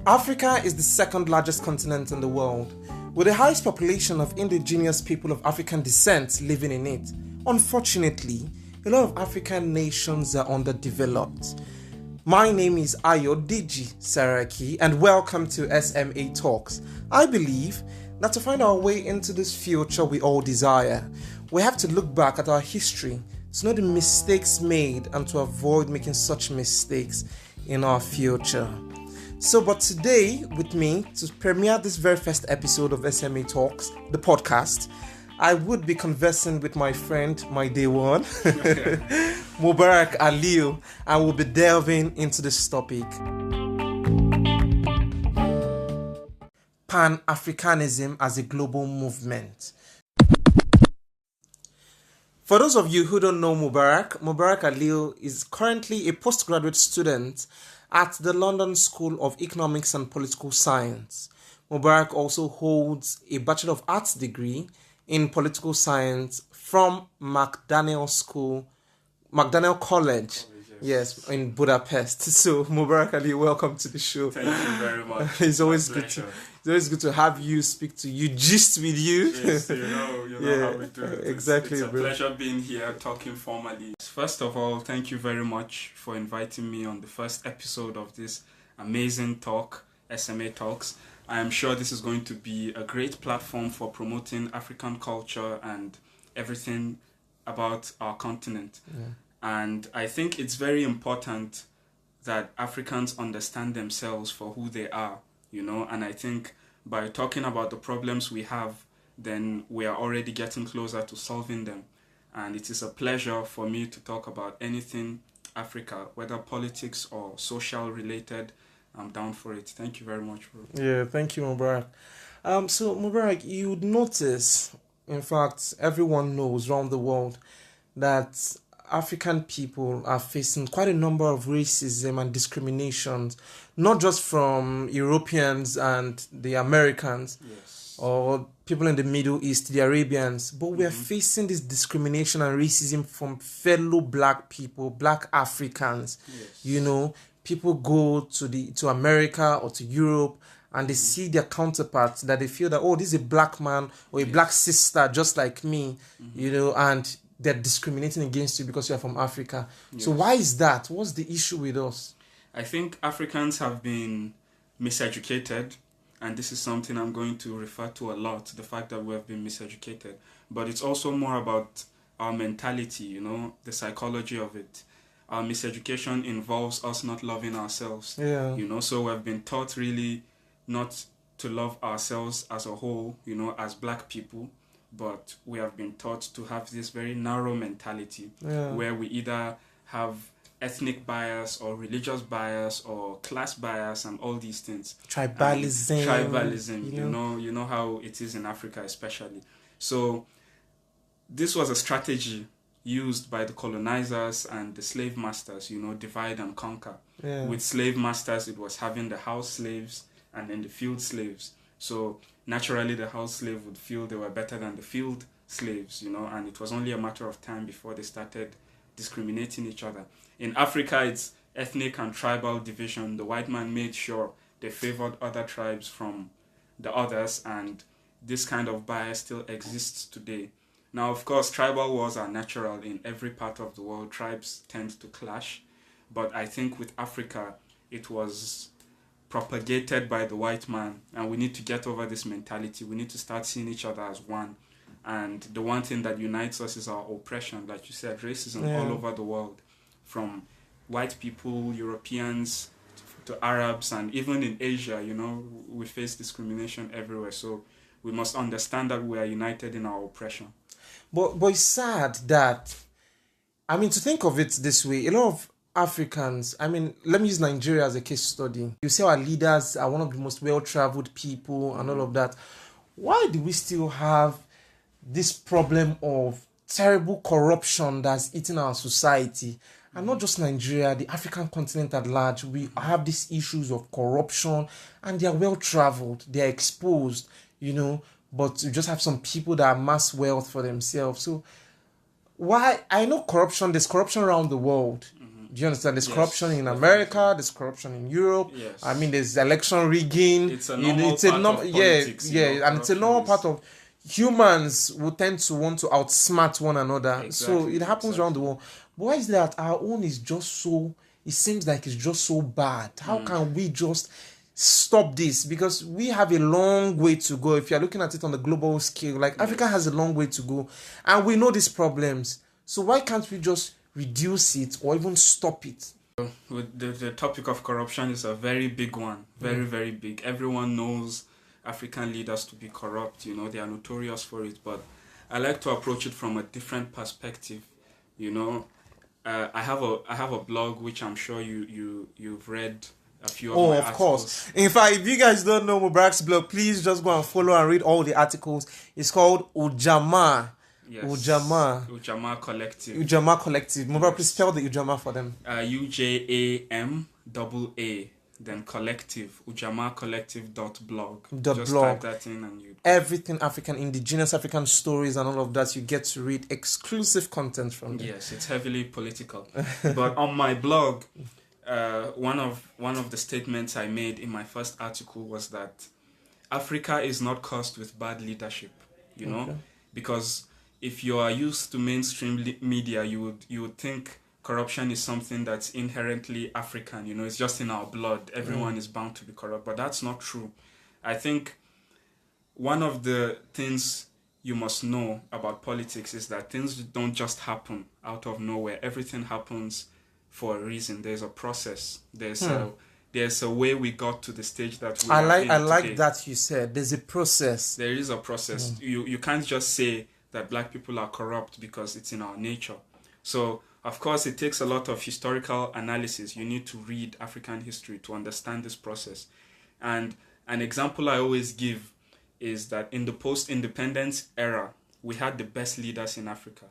Africa is the second largest continent in the world, with the highest population of indigenous people of African descent living in it. Unfortunately, a lot of African nations are underdeveloped. My name is Ayodiji Saraki, and welcome to SMA Talks. I believe that to find our way into this future we all desire, we have to look back at our history to know the mistakes made and to avoid making such mistakes in our future. But today, with me, to premiere this very first episode of SMA Talks, the podcast, I would be conversing with my friend, my day one, Mubarak Aliyu, and we'll be delving into this topic. Pan-Africanism as a global movement. For those of you who don't know Mubarak Aliyu is currently a postgraduate student at the London School of Economics and Political Science. Mubarak also holds a Bachelor of Arts degree in Political Science from McDaniel College. Yes, in Budapest. So, Mubarak Aliyu, welcome to the show. Thank you very much. It's always good to have you, speak to you, gist with you. Yes, you know how we do it. Exactly, it's a pleasure being here, talking formally. First of all, thank you very much for inviting me on the first episode of this amazing talk, SMA Talks. I am sure this is going to be a great platform for promoting African culture and everything about our continent. Yeah. And I think it's very important that Africans understand themselves for who they are, and I think by talking about the problems we have, then we are already getting closer to solving them. And it is a pleasure for me to talk about anything Africa, whether politics or social related. I'm down for it. Thank you very much. Yeah, thank you, Mubarak. So, Mubarak, you would notice, in fact, everyone knows around the world that African people are facing quite a number of racism and discriminations, not just from Europeans and the Americans, yes, or people in the Middle East, the Arabians, but we are facing this discrimination and racism from fellow black people, black Africans. Yes. People go to America or to Europe and they see their counterparts that they feel that, oh, this is a black man or a black sister just like me, and they're discriminating against you because you're from Africa. Yes. So why is that? What's the issue with us? I think Africans have been miseducated, and this is something I'm going to refer to a lot, the fact that we have been miseducated. But it's also more about our mentality, the psychology of it. Our miseducation involves us not loving ourselves. Yeah. So we've been taught really not to love ourselves as a whole, as black people. But we have been taught to have this very narrow mentality where we either have ethnic bias or religious bias or class bias and all these things. Tribalism. You know how it is in Africa especially. So this was a strategy used by the colonizers and the slave masters, divide and conquer. Yeah. With slave masters, it was having the house slaves and then the field slaves. So naturally, the house slave would feel they were better than the field slaves, and it was only a matter of time before they started discriminating each other. In Africa, it's ethnic and tribal division. The white man made sure they favored other tribes from the others, and this kind of bias still exists today. Now, of course, tribal wars are natural in every part of the world. Tribes tend to clash, but I think with Africa, it was propagated by the white man, and we need to get over this mentality. We need to start seeing each other as one, and the one thing that unites us is our oppression, like you said, racism all over the world, from white people, Europeans to Arabs, and even in Asia, we face discrimination everywhere. So we must understand that we are united in our oppression. But it's sad that, to think of it this way, a lot of Africans, let me use Nigeria as a case study. You say our leaders are one of the most well-traveled people and all of that. Why do we still have this problem of terrible corruption that's eating our society? And not just Nigeria, the African continent at large, we have these issues of corruption, and they are well-traveled, they are exposed, but you just have some people that amass wealth for themselves. So why? I know corruption, there's corruption around the world. Do you understand? There's corruption in America. There's corruption in Europe. Yes. I mean, there's election rigging. It's a normal part of politics. And it's a normal part of humans who tend to want to outsmart one another. Exactly, so it happens around the world. But why is that our own is just so? It seems like it's just so bad. How can we just stop this? Because we have a long way to go. If you're looking at it on the global scale, like Africa has a long way to go, and we know these problems. So why can't we just reduce it or even stop it? With the topic of corruption is a very big one, very big. Everyone knows African leaders to be corrupt. They are notorious for it. But I like to approach it from a different perspective. I have a blog which I'm sure you've read a few of my articles. Course. In fact, if you guys don't know Mubarak's blog, please just go and follow and read all the articles. It's called Ujamaa. Yes. Ujamaa Collective. Ujamaa Collective. Mubarak, please spell the Ujamaa for them. UJAMAA. Then collective. UjamaaCollective.blog. Just blog. type that in and you. Everything African, indigenous African stories and all of that, you get to read exclusive content from them. Yes, it's heavily political. But on my blog, one of the statements I made in my first article was that Africa is not cursed with bad leadership. Because if you are used to mainstream media, you would think corruption is something that's inherently African. It's just in our blood. Everyone is bound to be corrupt, but that's not true. I think one of the things you must know about politics is that things don't just happen out of nowhere. Everything happens for a reason. There's a process. There's a way we got to the stage that we are in I like today. that you said there's a process. There is a process. You can't just say that black people are corrupt because it's in our nature. So, of course, it takes a lot of historical analysis. You need to read African history to understand this process. And an example I always give is that in the post-independence era, we had the best leaders in Africa.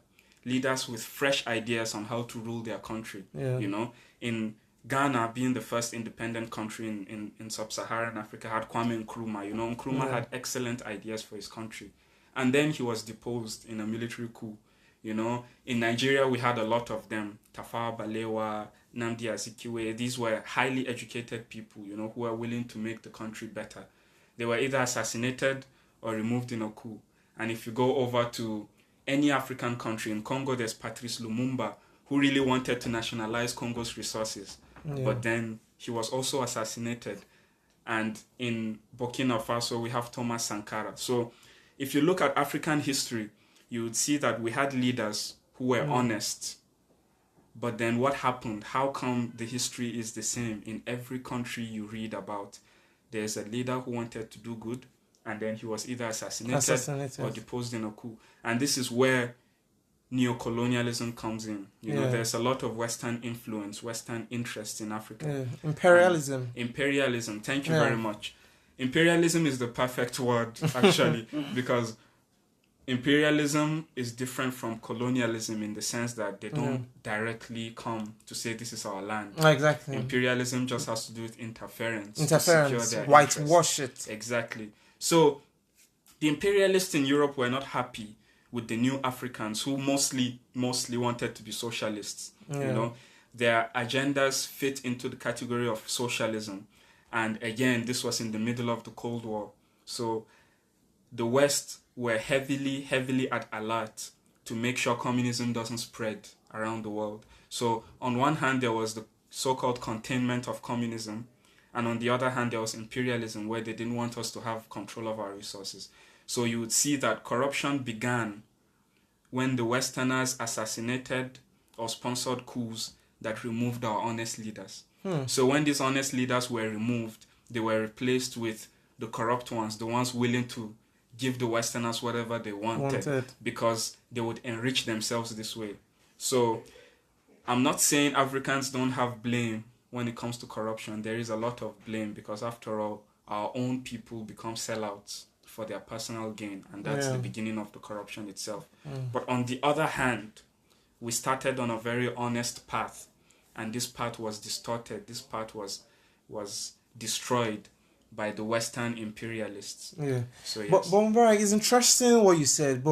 Leaders with fresh ideas on how to rule their country. In Ghana, being the first independent country in sub-Saharan Africa, had Kwame Nkrumah. Nkrumah had excellent ideas for his country. And then he was deposed in a military coup. In Nigeria, we had a lot of them. Tafawa Balewa, Nnamdi Azikiwe. These were highly educated people, who were willing to make the country better. They were either assassinated or removed in a coup. And if you go over to any African country, in Congo, there's Patrice Lumumba, who really wanted to nationalize Congo's resources. But then he was also assassinated. And in Burkina Faso, we have Thomas Sankara. So if you look at African history, you would see that we had leaders who were honest. But then what happened? How come the history is the same in every country you read about? There's a leader who wanted to do good, and then he was either assassinated. Or deposed in a coup. And this is where neocolonialism comes in. There's a lot of Western influence, Western interests in Africa. Imperialism. Imperialism. Thank you very much. Imperialism is the perfect word, actually, because imperialism is different from colonialism in the sense that they don't directly come to say this is our land. Exactly. Imperialism just has to do with interference. Whitewash it. Exactly. So the imperialists in Europe were not happy with the new Africans who mostly wanted to be socialists. Their agendas fit into the category of socialism. And again, this was in the middle of the Cold War. So the West were heavily at alert to make sure communism doesn't spread around the world. So on one hand, there was the so-called containment of communism. And on the other hand, there was imperialism, where they didn't want us to have control of our resources. So you would see that corruption began when the Westerners assassinated or sponsored coups that removed our honest leaders. So when these honest leaders were removed, they were replaced with the corrupt ones, the ones willing to give the Westerners whatever they wanted. Because they would enrich themselves this way. So I'm not saying Africans don't have blame when it comes to corruption. There is a lot of blame because, after all, our own people become sellouts for their personal gain, and that's the beginning of the corruption itself. But on the other hand, we started on a very honest path, and this path was distorted. This path was destroyed by the Western imperialists. So, yes. But Mubarak, it's interesting what you said,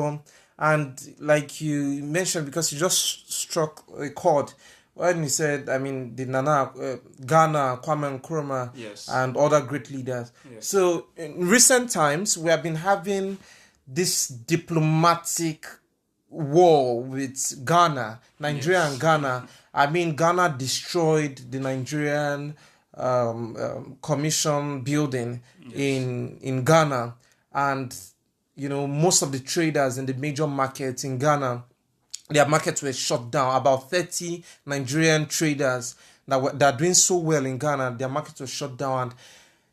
and like you mentioned, because you just struck a chord. when he said, I mean, the Ghana, Kwame Nkrumah, yes, and other great leaders. yes, So in recent times, we have been having this diplomatic war with Ghana, Nigeria yes, and Ghana. I mean, Ghana destroyed the Nigerian commission building yes, in Ghana, and most of the traders in the major markets in Ghana, their markets were shut down. About 30 Nigerian traders that are doing so well in Ghana, their markets were shut down. And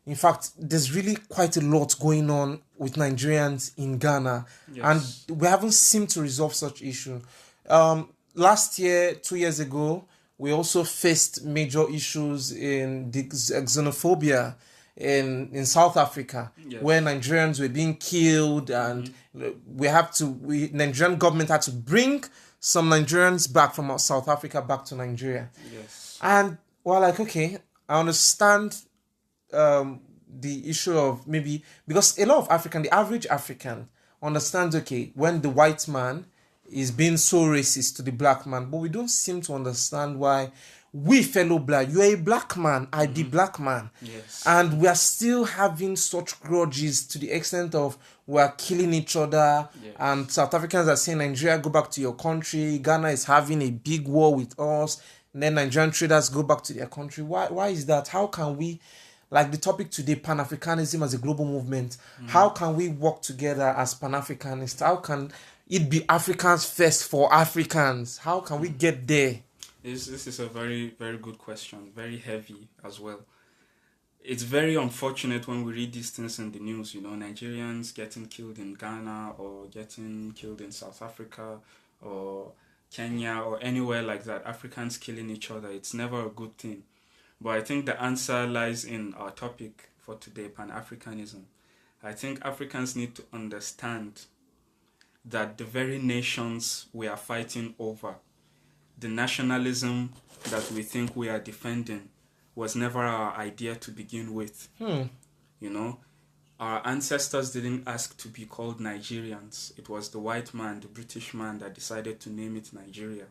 in fact, there's really quite a lot going on with Nigerians in Ghana, yes, and we haven't seemed to resolve such issue. Last year, 2 years ago, we also faced major issues in the xenophobia in South Africa, yes, where Nigerians were being killed, and Nigerian government had to bring some Nigerians back from South Africa back to Nigeria. yes, And we're like, okay, I understand the issue of maybe, because a lot of the average African understands, okay, when the white man is being so racist to the black man, but we don't seem to understand why we fellow black, you're a black man, I be black man. yes, And we are still having such grudges to the extent of we are killing each other. Yes. And South Africans are saying, Nigeria, go back to your country. Ghana is having a big war with us. And then Nigerian traders go back to their country. Why is that? How can we, like the topic today, Pan-Africanism as a global movement, how can we work together as Pan-Africanists? How can it be Africans first for Africans? How can we get there? This is a very, very good question. Very heavy as well. It's very unfortunate when we read these things in the news, Nigerians getting killed in Ghana or getting killed in South Africa or Kenya or anywhere like that. Africans killing each other. It's never a good thing. But I think the answer lies in our topic for today, Pan-Africanism. I think Africans need to understand that the very nations we are fighting over, the nationalism that we think we are defending, was never our idea to begin with. Our ancestors didn't ask to be called Nigerians. It was the white man, the British man, that decided to name it Nigeria.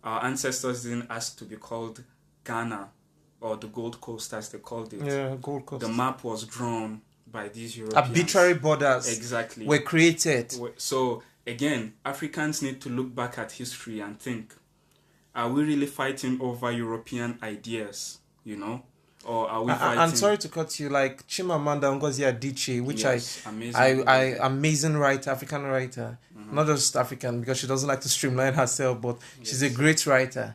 Our ancestors didn't ask to be called Ghana or the Gold Coast, as they called it. Yeah, Gold Coast. The map was drawn by these Europeans. Arbitrary borders exactly were created. So again, Africans need to look back at history and think, are we really fighting over European ideas, or are we fighting... I'm sorry to cut you, like Chimamanda Ngozi Adichie, which amazing writer, African writer, not just African, because she doesn't like to streamline herself, but she's a great writer.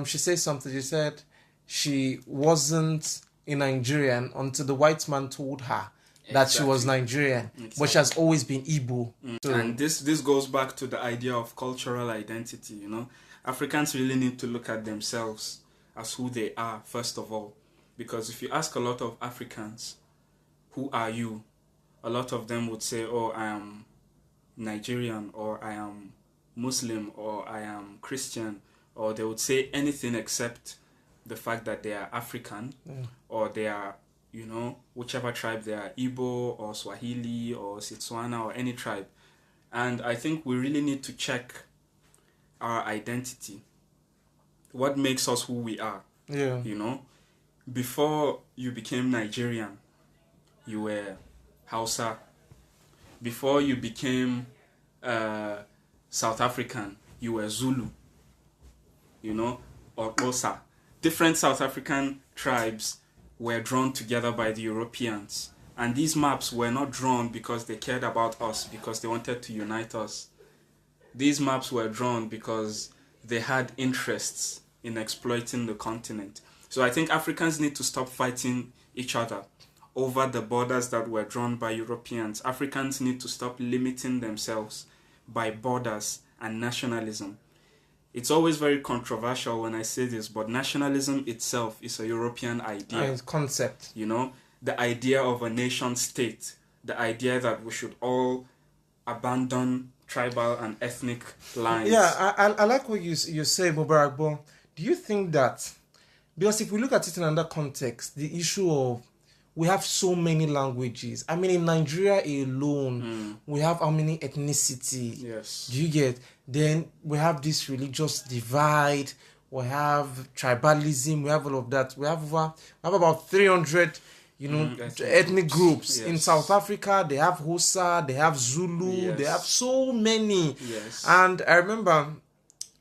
She says something. She said she wasn't a Nigerian until the white man told her that she was Nigerian, but she has always been Igbo. So, and this goes back to the idea of cultural identity. Africans really need to look at themselves as who they are first of all, because if you ask a lot of Africans, who are you? A lot of them would say, oh, I am Nigerian, or I am Muslim, or I am Christian, or they would say anything except the fact that they are African, or they are, whichever tribe they are, Igbo or Swahili or Setswana or any tribe. And I think we really need to check our identity. What makes us who we are? Yeah. Before you became Nigerian, you were Hausa. Before you became South African, you were Zulu. Or Xhosa. Different South African tribes were drawn together by the Europeans. And these maps were not drawn because they cared about us, because they wanted to unite us. These maps were drawn because they had interests in exploiting the continent. So I think Africans need to stop fighting each other over the borders that were drawn by Europeans. Africans need to stop limiting themselves by borders and nationalism. It's always very controversial when I say this, but nationalism itself is a European idea. It's concept. The idea of a nation state, the idea that we should all abandon tribal and ethnic lines. Yeah, I like what you say, Mubarak, but do you think that, because if we look at it in another context, the issue of we have so many languages. I mean, in Nigeria alone, we have how many ethnicity? Yes. Do you get? Then we have this religious divide. We have tribalism. We have all of that. We have about 300, ethnic groups. Yes. In South Africa, they have Hausa, they have Zulu, Yes. they have so many. Yes. And I remember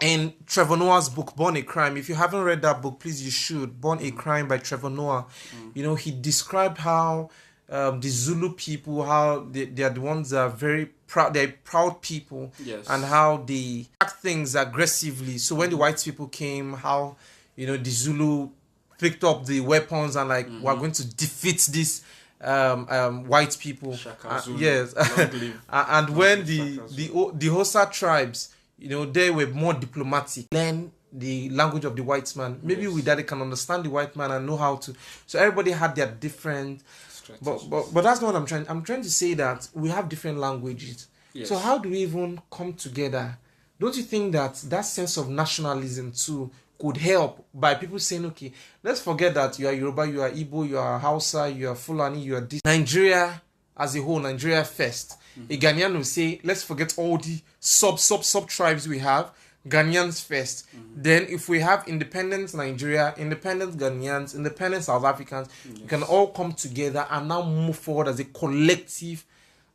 in Trevor Noah's book, Born a Crime, if you haven't read that book, please, you should. Born a Crime by Trevor Noah. He described how the Zulu people, how they are the ones that are very proud, they're proud people, Yes. and how they act things aggressively. So when the white people came, how, the Zulu picked up the weapons and we're going to defeat these white people. Shaka Zulu. Yes. Long live. And when Shaka the Hausa tribes, they were more diplomatic, learn the language of the white man. Maybe Yes. with that they can understand the white man and know how to. So everybody had their different. Strategies. But that's not what I'm trying. I'm trying to say that we have different languages. Yes. So how do we even come together? Don't you think that sense of nationalism too could help by people saying, okay, let's forget that you are Yoruba, you are Igbo, you are Hausa, you are Fulani, you are this. Nigeria as a whole, Nigeria first. A Ghanaian will say, let's forget all the sub tribes we have. Ghanaians first. Then if we have independent Nigeria, independent Ghanaians, independent South Africans, we can all come together and now move forward as a collective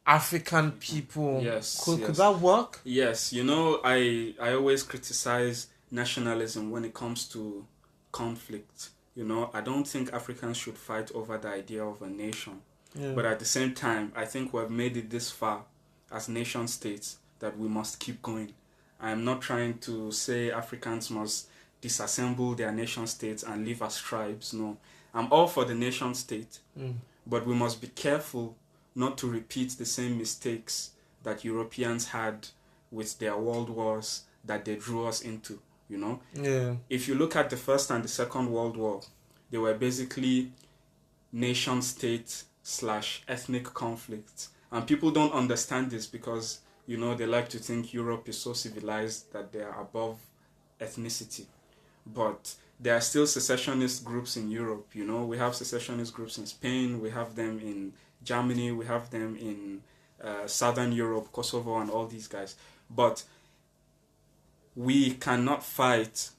African people. Yes. Could that work? Yes. I always criticize nationalism when it comes to conflict. I don't think Africans should fight over the idea of a nation. Yeah. But at the same time, I think we've made it this far as nation states that we must keep going. I am not trying to say Africans must disassemble their nation states and live as tribes. No, I'm all for the nation state, but we must be careful not to repeat the same mistakes that Europeans had with their world wars that they drew us into. Yeah. If you look at the First and the Second World War, they were basically nation state / ethnic conflicts, and people don't understand this because they like to think Europe is so civilized that they are above ethnicity. But there are still secessionist groups in Europe. We have secessionist groups in Spain, we have them in Germany, we have them in Southern Europe, Kosovo, and all these guys. But we cannot fight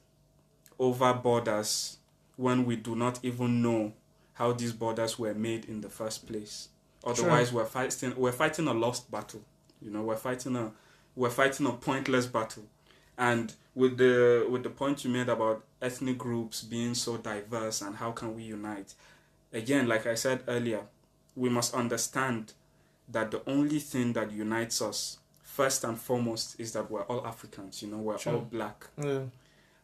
over borders when we do not even know how these borders were made in the first place. Otherwise, Sure. we're fighting a lost battle. We're fighting a pointless battle. And with the point you made about ethnic groups being so diverse and how can we unite, again, like I said earlier, we must understand that the only thing that unites us first and foremost is that we're all Africans. We're Sure. all black. Yeah.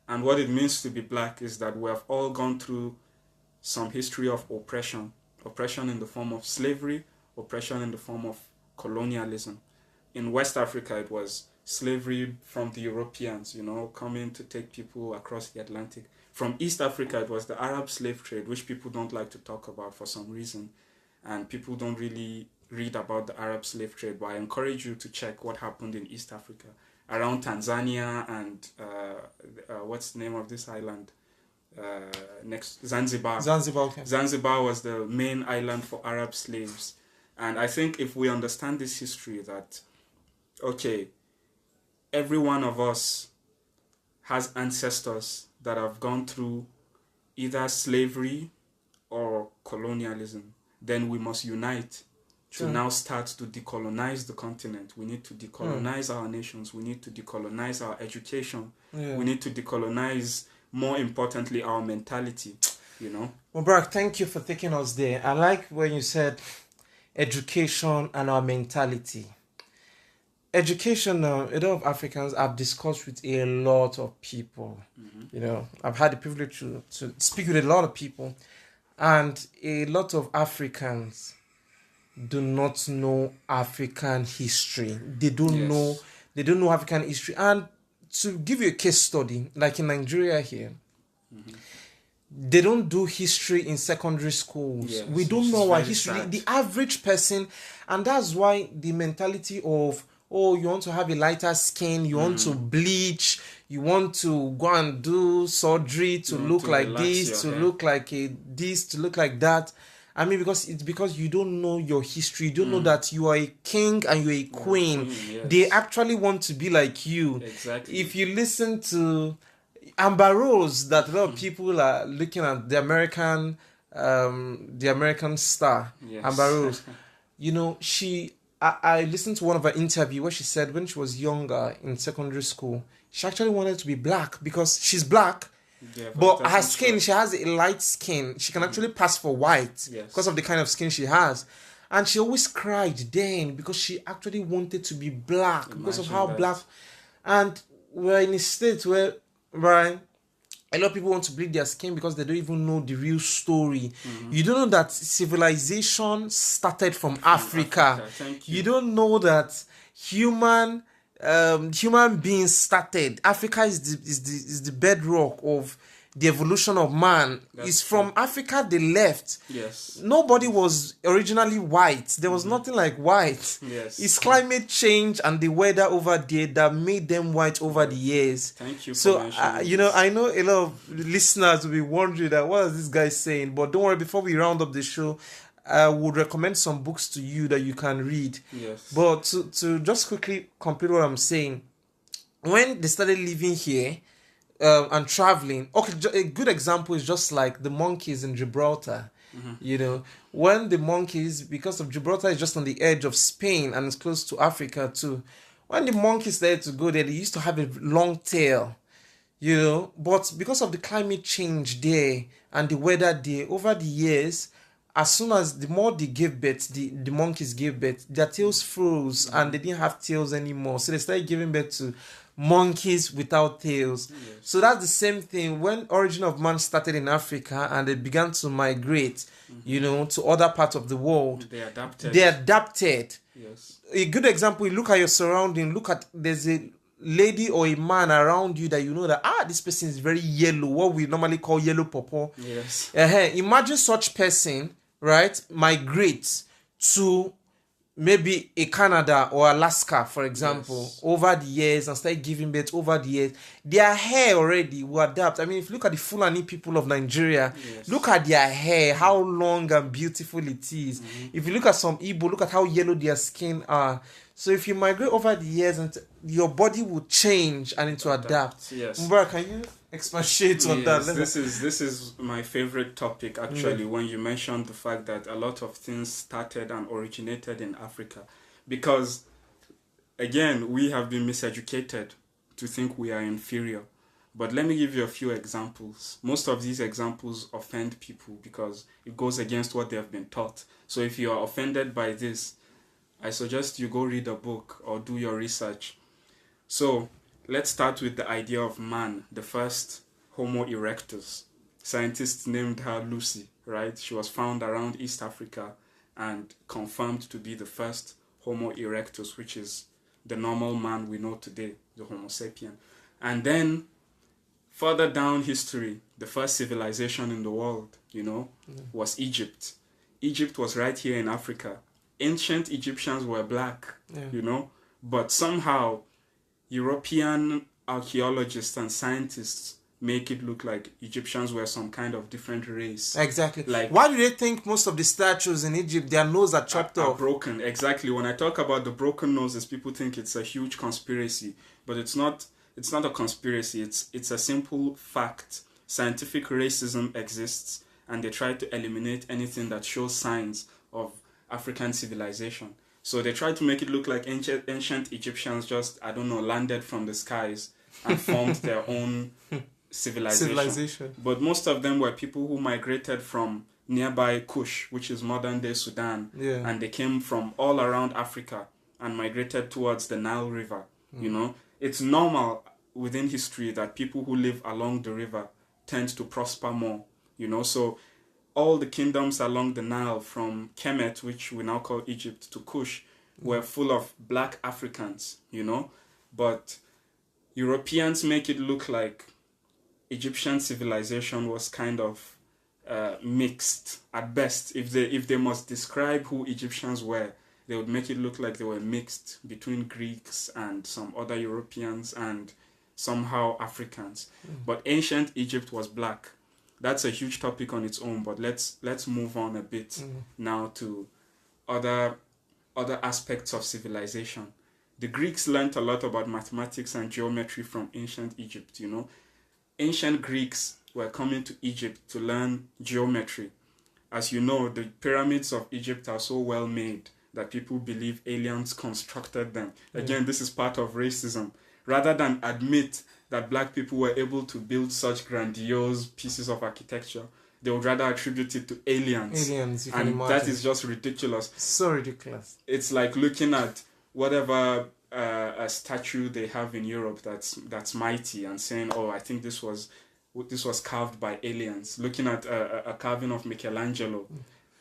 And what it means to be black is that we have all gone through some history of oppression in the form of slavery, oppression in the form of colonialism. In West Africa, it was slavery from the Europeans, coming to take people across the Atlantic. From East Africa, it was the Arab slave trade, which people don't like to talk about for some reason. And people don't really read about the Arab slave trade, but I encourage you to check what happened in East Africa, around Tanzania and what's the name of this island? Next, Zanzibar. Okay. Zanzibar was the main island for Arab slaves. And I think if we understand this history that, okay, every one of us has ancestors that have gone through either slavery or colonialism, then we must unite to now start to decolonize the continent. We need to decolonize our nations. We need to decolonize our education. Yeah. We need to decolonize, more importantly, our mentality, Mubarak, thank you for taking us there. I like when you said education and our mentality. Education, a lot of Africans I've discussed with a lot of people. I've had the privilege to speak with a lot of people, and a lot of Africans do not know African history. They don't know African history. And to give you a case study, like in Nigeria here, they don't do history in secondary schools. Yes, we don't know our history. sad. The average person, and that's why the mentality of, you want to have a lighter skin, you want to bleach, you want to go and do surgery to look like this, to look like this, to look like that. I mean, because you don't know your history. You don't know that you are a king and you're a queen. Yes. They actually want to be like you. Exactly. If you listen to Amber Rose, that a lot of people are looking at the American star, Yes. Amber Rose. You know, I listened to one of her interview where she said when she was younger in secondary school, she actually wanted to be black because she's black. Yeah, but her skin, she has a light skin. She can actually pass for white because of the kind of skin she has. And she always cried then because she actually wanted to be black because of how black. And we're in a state where, right, a lot of people want to bleach their skin because they don't even know the real story. You don't know that civilization started from Africa. Thank you. You don't know that human beings started. Africa is the bedrock of the evolution of man. It's from Africa they left. Yes. Nobody was originally white. There was nothing like white. Yes. It's climate change and the weather over there that made them white over the years. Thank you. So I know a lot of listeners will be wondering that what is this guy saying? But don't worry. Before we round up the show, I would recommend some books to you that you can read. Yes. But to just quickly complete what I'm saying, when they started living here and traveling, okay, a good example is just like the monkeys in Gibraltar. You know, when the monkeys, because of Gibraltar is just on the edge of Spain and it's close to Africa too. When the monkeys started to go there, they used to have a long tail. You know, but because of the climate change there and the weather there, over the years, as soon as the more they gave birth, the monkeys gave birth, their tails froze and they didn't have tails anymore. So they started giving birth to monkeys without tails. Yes. So that's the same thing when origin of man started in Africa and they began to migrate, you know, to other parts of the world. They adapted. Yes. A good example, you look at your surrounding, there's a lady or a man around you that you know that this person is very yellow, what we normally call yellow pawpaw. Yes. Imagine such person, right, migrates to maybe a Canada or Alaska, for example, over the years and start giving birth over the years. Their hair already will adapt. I mean, if you look at the Fulani people of Nigeria, look at their hair, how long and beautiful it is. If you look at some Igbo, look at how yellow their skin are. So if you migrate over the years, and your body will change and it will adapt. Yes. Mubarak, can you expatiate on that? This is my favorite topic actually. When you mentioned the fact that a lot of things started and originated in Africa, because again we have been miseducated to think we are inferior. But let me give you a few examples. Most of these examples offend people because it goes against what they have been taught. So if you are offended by this, I suggest you go read a book or do your research. So let's start with the idea of man, the first Homo erectus. Scientists named her Lucy, right? She was found around East Africa and confirmed to be the first Homo erectus, which is the normal man we know today, the Homo sapien. And then further down history, the first civilization in the world, was Egypt. Egypt was right here in Africa. Ancient Egyptians were black, but somehow European archaeologists and scientists make it look like Egyptians were some kind of different race. Exactly. Like, why do they think most of the statues in Egypt, their nose are chopped off? Broken. Exactly. When I talk about the broken noses, people think it's a huge conspiracy, but it's not. It's not a conspiracy. It's a simple fact. Scientific racism exists, and they try to eliminate anything that shows signs of African civilization. So they try to make it look like ancient Egyptians just, landed from the skies and formed their own civilization. But most of them were people who migrated from nearby Kush, which is modern day Sudan, and they came from all around Africa and migrated towards the Nile River. It's normal within history that people who live along the river tend to prosper more. So all the kingdoms along the Nile, from Kemet, which we now call Egypt, to Kush, were full of black Africans, But Europeans make it look like Egyptian civilization was kind of mixed at best. If they must describe who Egyptians were, they would make it look like they were mixed between Greeks and some other Europeans and somehow Africans. But ancient Egypt was black. that's a huge topic on its own, but let's move on a bit now to other aspects of civilization. The Greeks learnt a lot about mathematics and geometry from ancient Egypt, you know. Ancient Greeks were coming to Egypt to learn geometry. As you know, the pyramids of Egypt are so well made that people believe aliens constructed them. Again, this is part of racism. Rather than admit that black people were able to build such grandiose pieces of architecture, they would rather attribute it to aliens. You can imagine. That is just ridiculous. So ridiculous. It's like looking at whatever a statue they have in Europe that's mighty and saying, oh, I think this was carved by aliens. Looking at a carving of Michelangelo.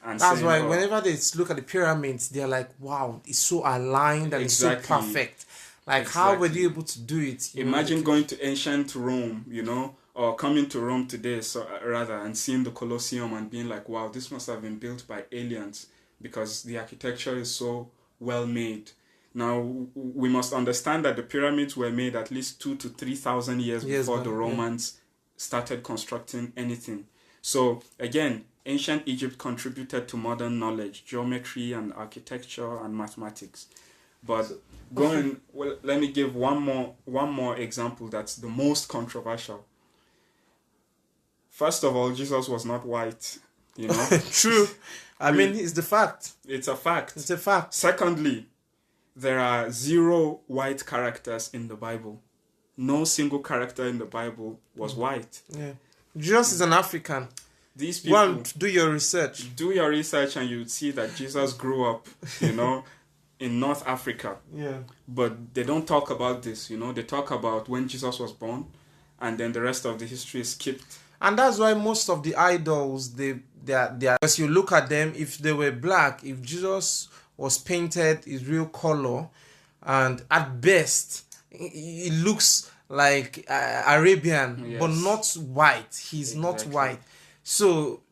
And that's saying, why whenever they look at the pyramids, they're like, wow, it's so aligned and it's so perfect. Like, how were they able to do it? Imagine going to ancient Rome, you know, or coming to Rome today, and seeing the Colosseum and being like, wow, this must have been built by aliens because the architecture is so well made. Now, we must understand that the pyramids were made at least 2,000 to 3,000 years before the Romans started constructing anything. So, again, ancient Egypt contributed to modern knowledge, geometry and architecture and mathematics. But let me give one more example that's the most controversial. First of all, Jesus was not white, you know. True. I mean, it's the fact. It's a fact. It's a fact. Secondly, there are 0 white characters in the Bible. No single character in the Bible was white. Yeah. Jesus is an African. These people... do your research. Do your research and you'd see that Jesus grew up, you know, in North Africa. Yeah. But they don't talk about this, you know. They talk about when Jesus was born and then the rest of the history is skipped. And that's why most of the idols, they are, because you look at them, if they were black, if Jesus was painted his real color, and at best, it looks like Arabian, but not white. He's not white. So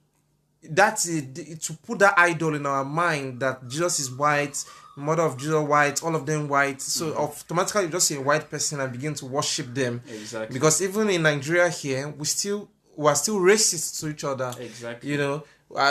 that's it. To put that idol in our mind that Jesus is white, mother of Jesus white, all of them white. So automatically you just see a white person and begin to worship them. Exactly. Because even in Nigeria here, we are still racist to each other. Exactly. You know,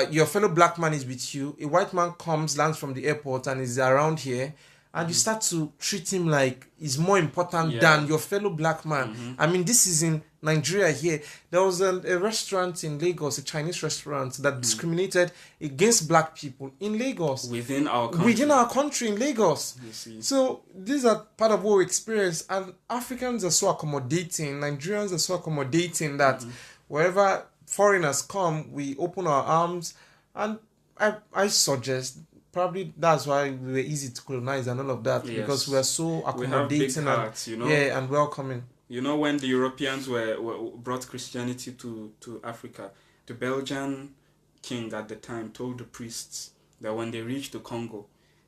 your fellow black man is with you. A white man lands from the airport and is around here. And you start to treat him like he's more important than your fellow black man. I mean, this is in Nigeria here. There was a restaurant in Lagos, a Chinese restaurant that discriminated against black people in Lagos. Within our country. Within our country in Lagos. You see. So these are part of what we experience. And Africans are so accommodating. Nigerians are so accommodating that wherever foreigners come, we open our arms. And I suggest... Probably that's why we were easy to colonize and all of that, because we are so accommodating, we have big hearts, you know? and welcoming. You know, when the Europeans brought Christianity to Africa, the Belgian king at the time told the priests that when they reached the Congo,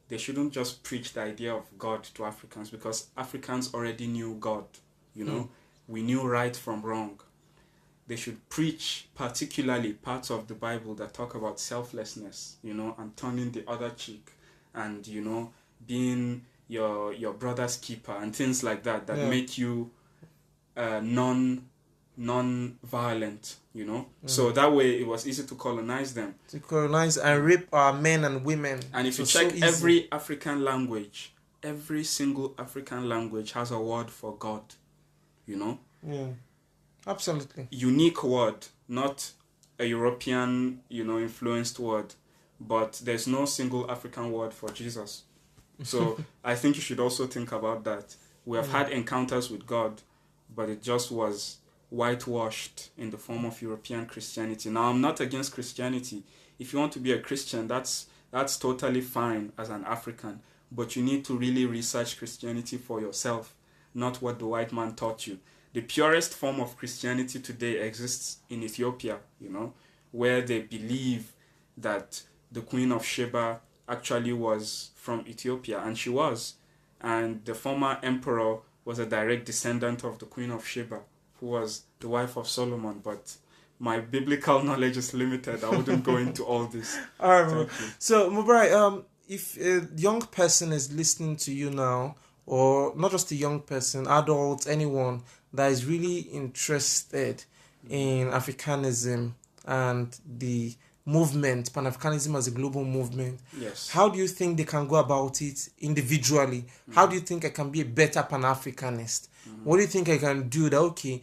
they shouldn't just preach the idea of God to Africans, because Africans already knew God, you know? We knew right from wrong. They should preach particularly parts of the Bible that talk about selflessness, you know, and turning the other cheek, and, you know, being your brother's keeper and things like that make you non-violent, you know. So that way it was easy to colonize them. To colonize and rape our men and women. And if you check every African language, every single African language has a word for God, you know. Yeah. Absolutely. Unique word, not a European, you know, influenced word, but there's no single African word for Jesus. So I think you should also think about that. We have had encounters with God, but it just was whitewashed in the form of European Christianity. Now, I'm not against Christianity. If you want to be a Christian, that's totally fine as an African, but you need to really research Christianity for yourself, not what the white man taught you. The purest form of Christianity today exists in Ethiopia, you know, where they believe that the Queen of Sheba actually was from Ethiopia, and she was. And the former emperor was a direct descendant of the Queen of Sheba, who was the wife of Solomon. But my biblical knowledge is limited. I wouldn't go into all this. All right. So, Mubarak, if a young person is listening to you now, or not just a young person, adults, anyone that is really interested in Africanism and the movement, Pan-Africanism as a global movement. Yes. How do you think they can go about it individually? How do you think I can be a better Pan-Africanist? What do you think I can do that, okay,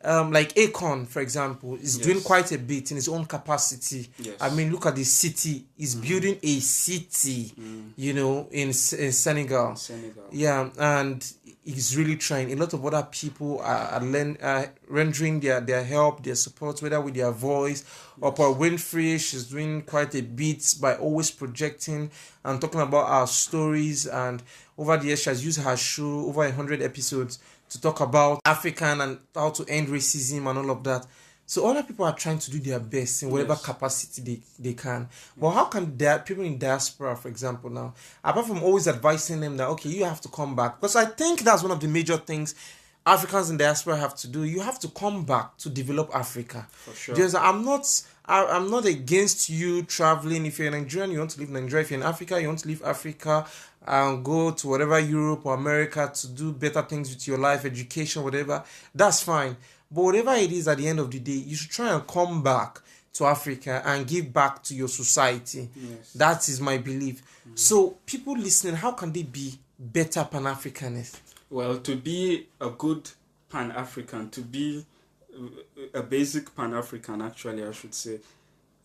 like Akon, for example, is doing quite a bit in his own capacity. Yes. I mean, look at the city. He's building a city, you know, in Senegal. Yeah, and he's really trying. A lot of other people are rendering their help, their support, whether with their voice. Oprah Winfrey, she's doing quite a bit by always projecting and talking about our stories. And over the years, she has used her show, over 100 episodes, to talk about African and how to end racism and all of that. So other people are trying to do their best in whatever capacity they can. But how can people in diaspora, for example, now, apart from always advising them that, okay, you have to come back, because I think that's one of the major things Africans in diaspora have to do. You have to come back to develop Africa. For sure. Because I'm not against you traveling. If you're in Nigeria, you want to leave Nigeria. If you're in Africa, you want to leave Africa and go to whatever Europe or America to do better things with your life, education, whatever. That's fine. But whatever it is, at the end of the day, you should try and come back to Africa and give back to your society. Yes. That is my belief. So people listening, how can they be better Pan-Africanists? Well, to be a good Pan-African, to be a basic Pan-African, actually, I should say,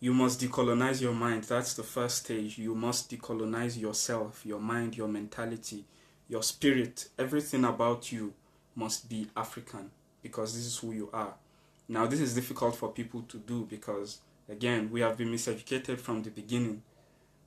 you must decolonize your mind. That's the first stage. You must decolonize yourself, your mind, your mentality, your spirit. Everything about you must be African, because this is who you are. Now, this is difficult for people to do because, again, we have been miseducated from the beginning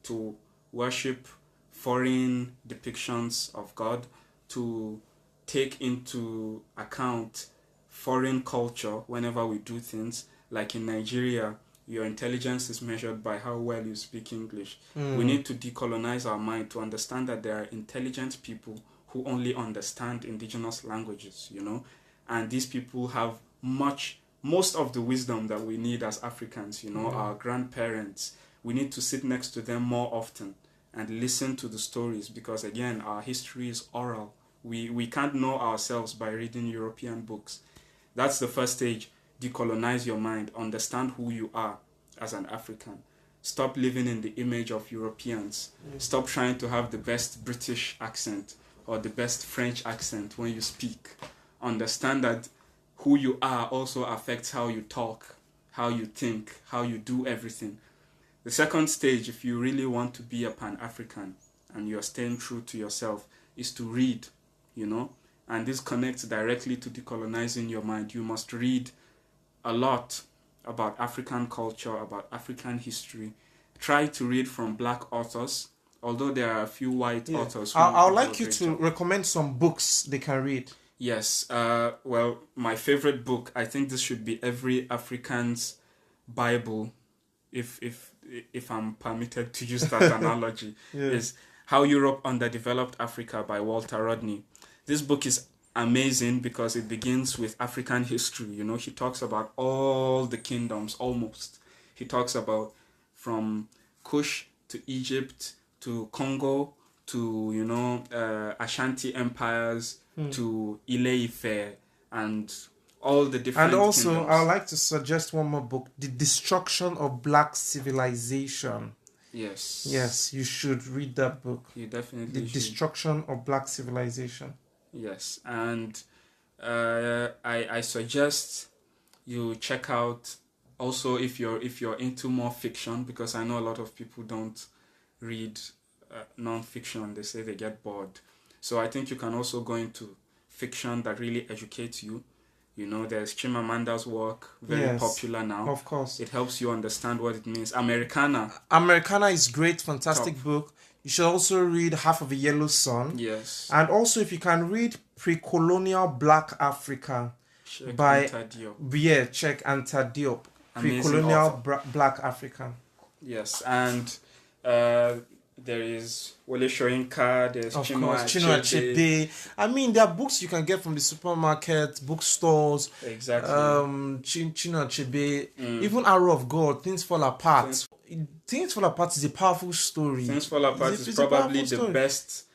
to worship foreign depictions of God, to take into account foreign culture whenever we do things. Like in Nigeria, your intelligence is measured by how well you speak English. We need to decolonize our mind to understand that there are intelligent people who only understand indigenous languages, you know, and these people have most of the wisdom that we need as Africans, you know, our grandparents. We need to sit next to them more often and listen to the stories, because again, our history is oral. We can't know ourselves by reading European books. That's the first stage. Decolonize your mind. Understand who you are as an African. Stop living in the image of Europeans. Stop trying to have the best British accent or the best French accent when you speak. Understand that who you are also affects how you talk, how you think, how you do everything. The second stage, if you really want to be a Pan-African and you're staying true to yourself, is to read, you know. And this connects directly to decolonizing your mind. You must read a lot about African culture, about African history. Try to read from Black authors, although there are a few white authors. I would like you to recommend some books they can read. Yes. Well, my favorite book, I think this should be every African's Bible, if I'm permitted to use that analogy, is How Europe Underdeveloped Africa by Walter Rodney. This book is amazing because it begins with African history. You know, he talks about all the kingdoms almost. He talks about from Kush to Egypt to Congo to, you know, Ashanti empires to Ile-Ife and all the different And also, kingdoms. I would like to suggest one more book, The Destruction of Black Civilization. Yes. Yes, you should read that book. You definitely The should. Destruction of Black Civilization. Yes, and I suggest you check out also if you're into more fiction, because I know a lot of people don't read non-fiction. They say they get bored. So I think you can also go into fiction that really educates you. You know, there's Chimamanda's work, very popular now. Of course. It helps you understand what it means. Americana is great, fantastic book. You should also read Half of a Yellow Sun. Yes. And also, if you can read Pre-Colonial Black Africa by Check Anta Diop. Pre-Colonial Black Africa. Yes, and there is Wole Soyinka, there's Chinua Achebe. I mean, there are books you can get from the supermarket, bookstores. Exactly. Chinua Achebe, even Arrow of God, Things Fall Apart. Things Fall Apart is a powerful story. Things Fall Apart is probably the best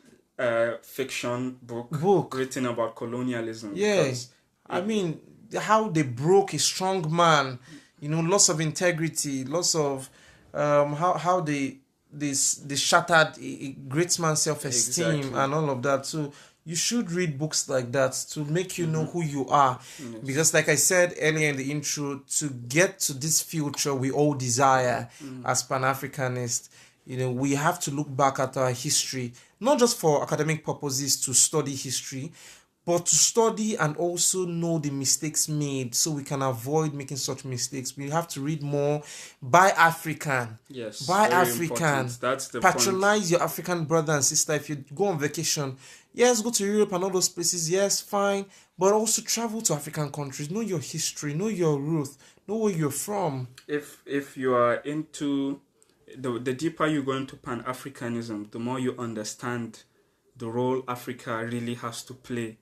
fiction book written about colonialism. Yes. I mean, how they broke a strong man, loss of integrity, loss of how they shattered a great man's self-esteem and all of that. So you should read books like that to make you know who you are. Yes. Because like I said earlier in the intro, to get to this future we all desire as Pan-Africanists, we have to look back at our history, not just for academic purposes to study history, but to study and also know the mistakes made so we can avoid making such mistakes. We have to read more. Buy African. Yes. Buy African. Important. That's the Patronize point. your African brother and sister. If you go on vacation, yes, go to Europe and all those places. Yes, fine. But also travel to African countries. Know your history. Know your roots. Know where you're from. If you are into... The deeper you go into Pan-Africanism, the more you understand the role Africa really has to play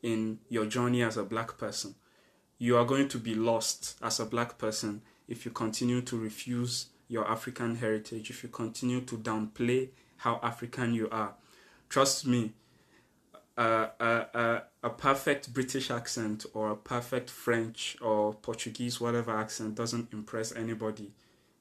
in your journey as a black person. You are going to be lost as a black person if you continue to refuse your African heritage, if you continue to downplay how African you are. Trust me, a perfect British accent or a perfect French or Portuguese, whatever accent, doesn't impress anybody,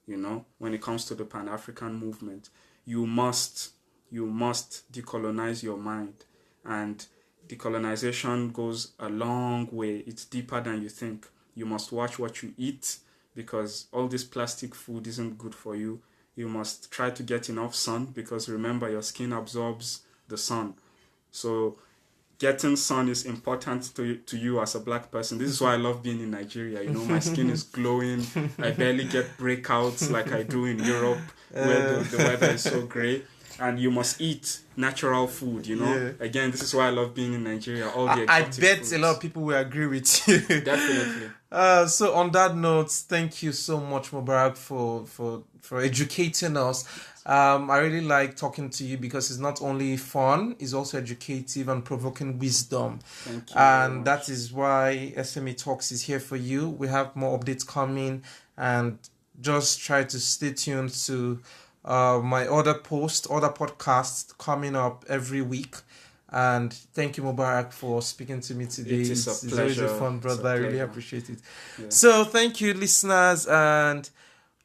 when it comes to the Pan-African movement. You must decolonize your mind, and decolonization goes a long way. It's deeper than you think. You must watch what you eat, because all this plastic food isn't good for you. You must try to get enough sun, because remember, your skin absorbs the sun. So getting sun is important to you as a black person. This is why I love being in Nigeria. My skin is glowing. I barely get breakouts like I do in Europe, where the weather is so grey. And you must eat natural food, Yeah. Again, this is why I love being in Nigeria. All the I bet foods. A lot of people will agree with you. Definitely. So on that note, thank you so much, Mubarak, for educating us. I really like talking to you because it's not only fun, it's also educative and provoking wisdom. Thank you. And that is why SMA Talks is here for you. We have more updates coming, and just try to stay tuned to my other podcasts coming up every week. And thank you, Mubarak, for speaking to me today. It's a pleasure. It's always a fun, brother. I really appreciate it. Yeah. So thank you, listeners, and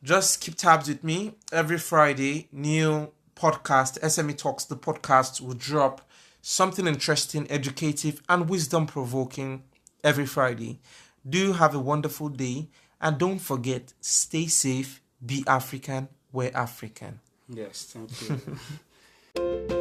just keep tabs with me. Every Friday, new podcast, SMA Talks the Podcast, will drop something interesting, educative, and wisdom-provoking every Friday. Do have a wonderful day, and don't forget, stay safe, be African, we're African. Yes, thank you.